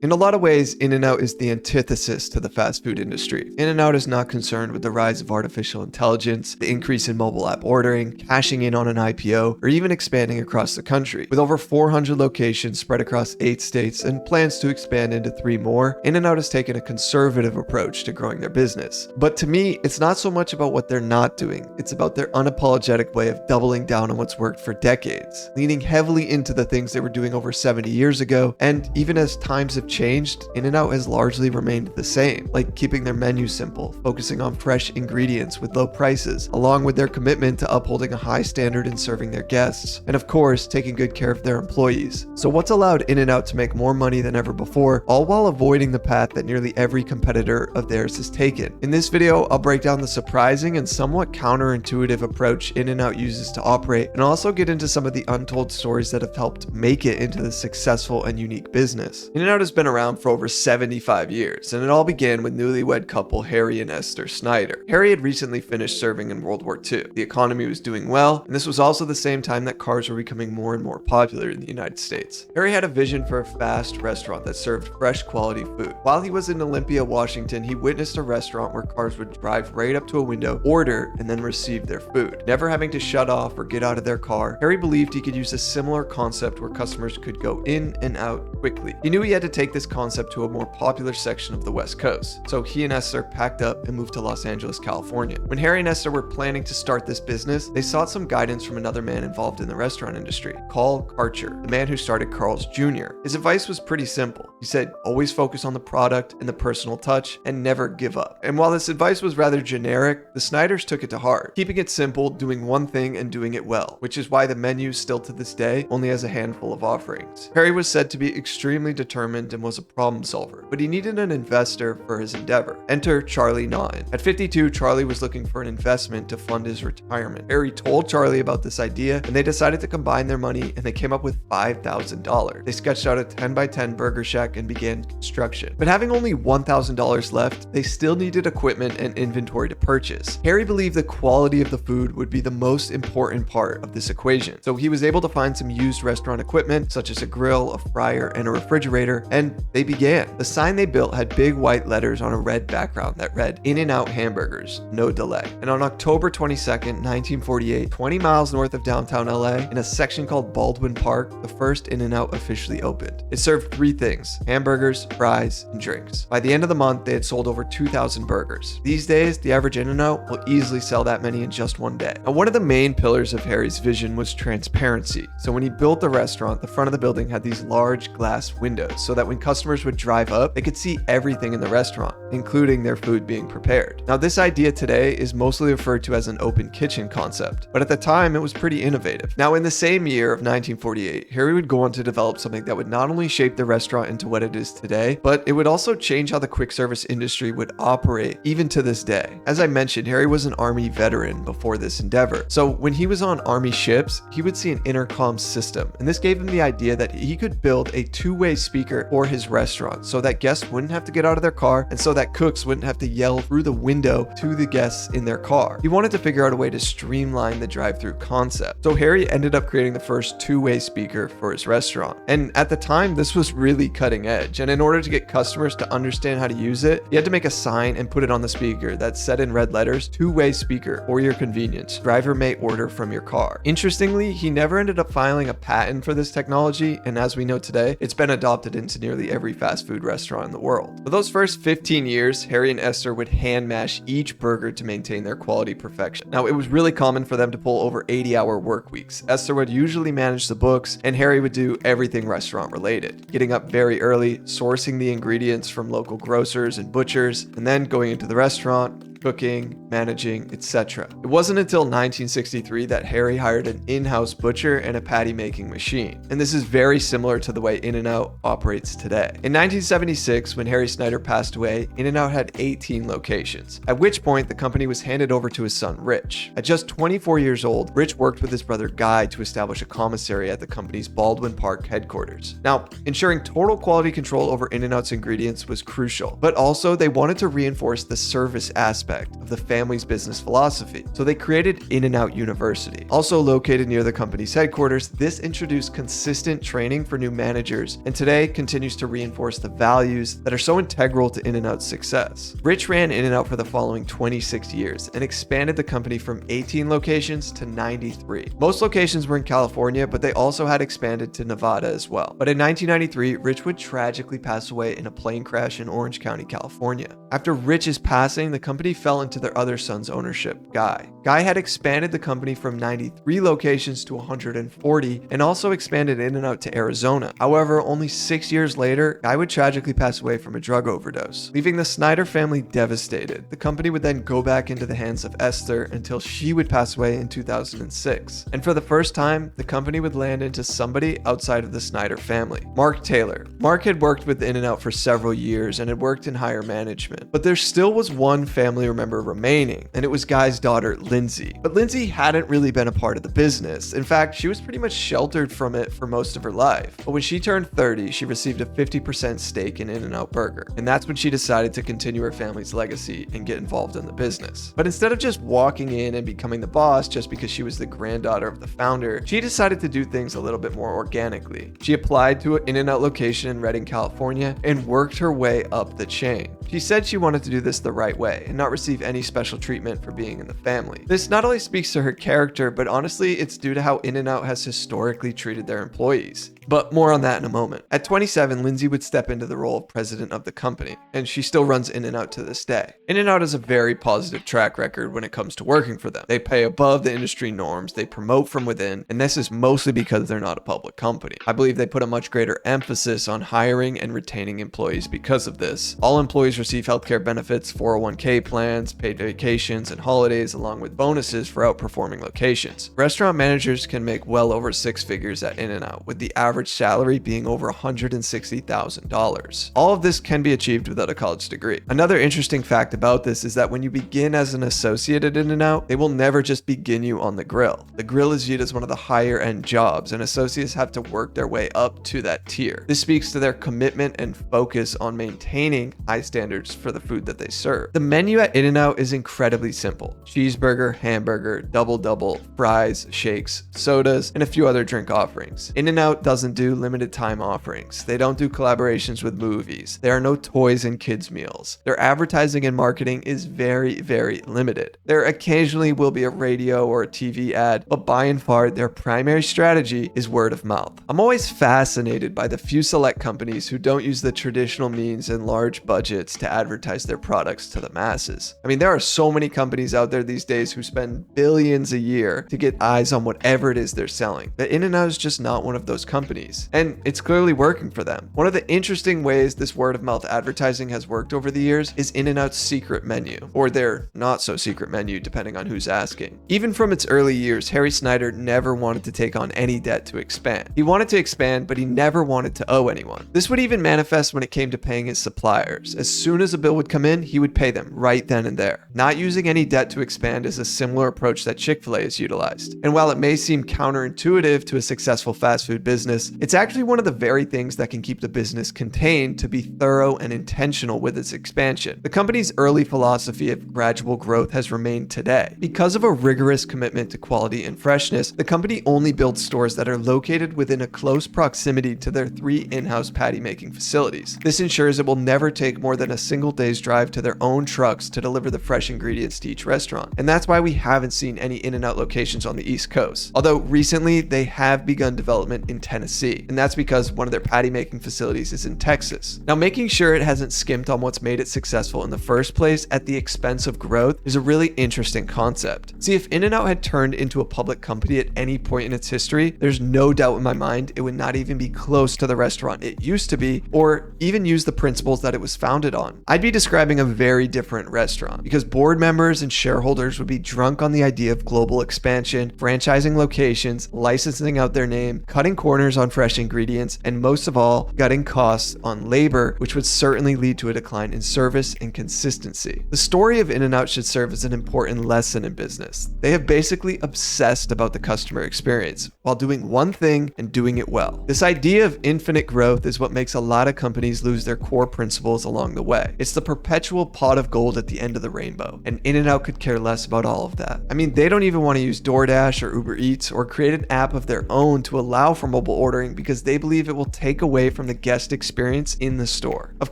In a lot of ways, In-N-Out is the antithesis to the fast food industry. In-N-Out is not concerned with the rise of artificial intelligence, the increase in mobile app ordering, cashing in on an IPO, or even expanding across the country. With over 400 locations spread across 8 states and plans to expand into 3 more, In-N-Out has taken a conservative approach to growing their business. But to me, it's not so much about what they're not doing, it's about their unapologetic way of doubling down on what's worked for decades, leaning heavily into the things they were doing over 70 years ago, and even as times have changed, In-N-Out has largely remained the same, like keeping their menu simple, focusing on fresh ingredients with low prices, along with their commitment to upholding a high standard in serving their guests, and of course, taking good care of their employees. So what's allowed In-N-Out to make more money than ever before, all while avoiding the path that nearly every competitor of theirs has taken? In this video, I'll break down the surprising and somewhat counterintuitive approach In-N-Out uses to operate, and also get into some of the untold stories that have helped make it into the successful and unique business. In-N-Out has been around for over 75 years, and it all began with newlywed couple Harry and Esther Snyder. Harry had recently finished serving in World War II. The economy was doing well, and this was also the same time that cars were becoming more and more popular in the United States. Harry had a vision for a fast restaurant that served fresh quality food. While he was in Olympia, Washington, he witnessed a restaurant where cars would drive right up to a window, order, and then receive their food. Never having to shut off or get out of their car, Harry believed he could use a similar concept where customers could go in and out quickly. He knew he had to take this concept to a more popular section of the West Coast, so he and Esther packed up and moved to Los Angeles, California. When Harry and Esther were planning to start this business, they sought some guidance from another man involved in the restaurant industry, Carl Karcher, the man who started Carl's Jr. His advice was pretty simple. He said, always focus on the product and the personal touch and never give up. And while this advice was rather generic, the Snyders took it to heart, keeping it simple, doing one thing and doing it well, which is why the menu still to this day only has a handful of offerings. Harry was said to be extremely determined and was a problem solver, but he needed an investor for his endeavor. Enter Charlie Naughton. At 52, Charlie was looking for an investment to fund his retirement. Harry told Charlie about this idea, and they decided to combine their money, and they came up with $5,000. They sketched out a 10x10 burger shack and began construction. But having only $1,000 left, they still needed equipment and inventory to purchase. Harry believed the quality of the food would be the most important part of this equation, so he was able to find some used restaurant equipment, such as a grill, a fryer, and a refrigerator, and they began. The sign they built had big white letters on a red background that read, In-N-Out Hamburgers, no delay. And on October 22nd, 1948, 20 miles north of downtown LA, in a section called Baldwin Park, the first In-N-Out officially opened. It served 3 things: hamburgers, fries, and drinks. By the end of the month, they had sold over 2,000 burgers. These days, the average In-N-Out will easily sell that many in just one day. Now, one of the main pillars of Harry's vision was transparency. So when he built the restaurant, the front of the building had these large glass windows so that when customers would drive up, they could see everything in the restaurant, including their food being prepared. Now, this idea today is mostly referred to as an open kitchen concept, but at the time it was pretty innovative. Now, in the same year of 1948, Harry would go on to develop something that would not only shape the restaurant into what it is today, but it would also change how the quick service industry would operate even to this day. As I mentioned, Harry was an Army veteran before this endeavor, so when he was on Army ships, he would see an intercom system, and this gave him the idea that he could build a two-way speaker for his restaurant so that guests wouldn't have to get out of their car, and so that cooks wouldn't have to yell through the window to the guests in their car. He wanted to figure out a way to streamline the drive-through concept, so Harry ended up creating the first two-way speaker for his restaurant. And at the time, this was really cutting edge, and in order to get customers to understand how to use it, he had to make a sign and put it on the speaker that said in red letters, "Two-way speaker for your convenience. Driver may order from your car." Interestingly, he never ended up filing a patent for this technology, and as we know today, it's been adopted into nearly every fast food restaurant in the world. For those first 15 years, Harry and Esther would hand mash each burger to maintain their quality perfection. Now, it was really common for them to pull over 80-hour work weeks. Esther would usually manage the books, and Harry would do everything restaurant related, getting up very early, sourcing the ingredients from local grocers and butchers, and then going into the restaurant, cooking, managing, etc. It wasn't until 1963 that Harry hired an in-house butcher and a patty making machine. And this is very similar to the way In-N-Out operates today. In 1976, when Harry Snyder passed away, In-N-Out had 18 locations, at which point the company was handed over to his son, Rich. At just 24 years old, Rich worked with his brother Guy to establish a commissary at the company's Baldwin Park headquarters. Now, ensuring total quality control over In-N-Out's ingredients was crucial, but also they wanted to reinforce the service aspect aspect of the family's business philosophy. So they created In-N-Out University. Also located near the company's headquarters, this introduced consistent training for new managers and today continues to reinforce the values that are so integral to In-N-Out's success. Rich ran In-N-Out for the following 26 years and expanded the company from 18 locations to 93. Most locations were in California, but they also had expanded to Nevada as well. But in 1993, Rich would tragically pass away in a plane crash in Orange County, California. After Rich's passing, the company fell into their other son's ownership, Guy. Guy had expanded the company from 93 locations to 140 and also expanded In-N-Out to Arizona. However, only 6 years later, Guy would tragically pass away from a drug overdose, leaving the Snyder family devastated. The company would then go back into the hands of Esther until she would pass away in 2006. And for the first time, the company would land into somebody outside of the Snyder family, Mark Taylor. Mark had worked with In-N-Out for several years and had worked in higher management, but there still was one family member remaining, and it was Guy's daughter, Lindsay. But Lindsay hadn't really been a part of the business. In fact, she was pretty much sheltered from it for most of her life. But when she turned 30, she received a 50% stake in In-N-Out Burger, and that's when she decided to continue her family's legacy and get involved in the business. But instead of just walking in and becoming the boss just because she was the granddaughter of the founder, she decided to do things a little bit more organically. She applied to an In-N-Out location in Redding, California, and worked her way up the chain. She said she wanted to do this the right way and not receive any special treatment for being in the family. This not only speaks to her character, but honestly, it's due to how In-N-Out has historically treated their employees. But more on that in a moment. At 27, Lindsay would step into the role of president of the company, and she still runs In-N-Out to this day. In-N-Out has a very positive track record when it comes to working for them. They pay above the industry norms, they promote from within, and this is mostly because they're not a public company. I believe they put a much greater emphasis on hiring and retaining employees because of this. All employees receive healthcare benefits, 401k plans, paid vacations, and holidays, along with bonuses for outperforming locations. Restaurant managers can make well over 6 figures at In-N-Out, with the average salary being over $160,000. All of this can be achieved without a college degree. Another interesting fact about this is that when you begin as an associate at In-N-Out, they will never just begin you on the grill. The grill is viewed as one of the higher end jobs, and associates have to work their way up to that tier. This speaks to their commitment and focus on maintaining high standards for the food that they serve. The menu at In-N-Out is incredibly simple: cheeseburger, hamburger, double, fries, shakes, sodas, and a few other drink offerings. In-N-Out doesn't do limited time offerings. They don't do collaborations with movies. There are no toys and kids meals. Their advertising and marketing is very, very limited. There occasionally will be a radio or a TV ad, but by and far, their primary strategy is word of mouth. I'm always fascinated by the few select companies who don't use the traditional means and large budgets to advertise their products to the masses. I mean, there are so many companies out there these days who spend billions a year to get eyes on whatever it is they're selling. But In-N-Out is just not one of those companies. And it's clearly working for them. One of the interesting ways this word of mouth advertising has worked over the years is In-N-Out's secret menu, or their not so secret menu, depending on who's asking. Even from its early years, Harry Snyder never wanted to take on any debt to expand. He wanted to expand, but he never wanted to owe anyone. This would even manifest when it came to paying his suppliers. As soon as a bill would come in, he would pay them right then and there. Not using any debt to expand is a similar approach that Chick-fil-A has utilized. And while it may seem counterintuitive to a successful fast food business, it's actually one of the very things that can keep the business contained to be thorough and intentional with its expansion. The company's early philosophy of gradual growth has remained today. Because of a rigorous commitment to quality and freshness, the company only builds stores that are located within a close proximity to their 3 in-house patty making facilities. This ensures it will never take more than a single day's drive to their own trucks to deliver the fresh ingredients to each restaurant. And that's why we haven't seen any In-N-Out locations on the East Coast. Although recently they have begun development in Tennessee, and that's because one of their patty making facilities is in Texas. Now, making sure it hasn't skimped on what's made it successful in the first place at the expense of growth is a really interesting concept. See, if In-N-Out had turned into a public company at any point in its history, there's no doubt in my mind it would not even be close to the restaurant it used to be, or even use the principles that it was founded on. I'd be describing a very different restaurant, because board members and shareholders would be drunk on the idea of global expansion, franchising locations, licensing out their name, cutting corners on fresh ingredients, and most of all, cutting costs on labor, which would certainly lead to a decline in service and consistency. The story of In-N-Out should serve as an important lesson in business. They have basically obsessed about the customer experience while doing one thing and doing it well. This idea of infinite growth is what makes a lot of companies lose their core principles along the way. It's the perpetual pot of gold at the end of the rainbow, and In-N-Out could care less about all of that. I mean, they don't even want to use DoorDash or Uber Eats or create an app of their own to allow for mobile ordering because they believe it will take away from the guest experience in the store. Of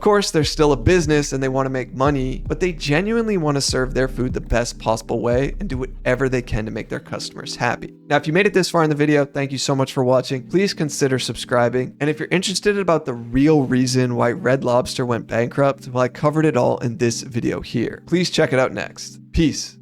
course, they're still a business and they want to make money, but they genuinely want to serve their food the best possible way and do whatever they can to make their customers happy. Now, if you made it this far in the video, thank you so much for watching. Please consider subscribing. And if you're interested about the real reason why Red Lobster went bankrupt, well, I covered it all in this video here. Please check it out next. Peace.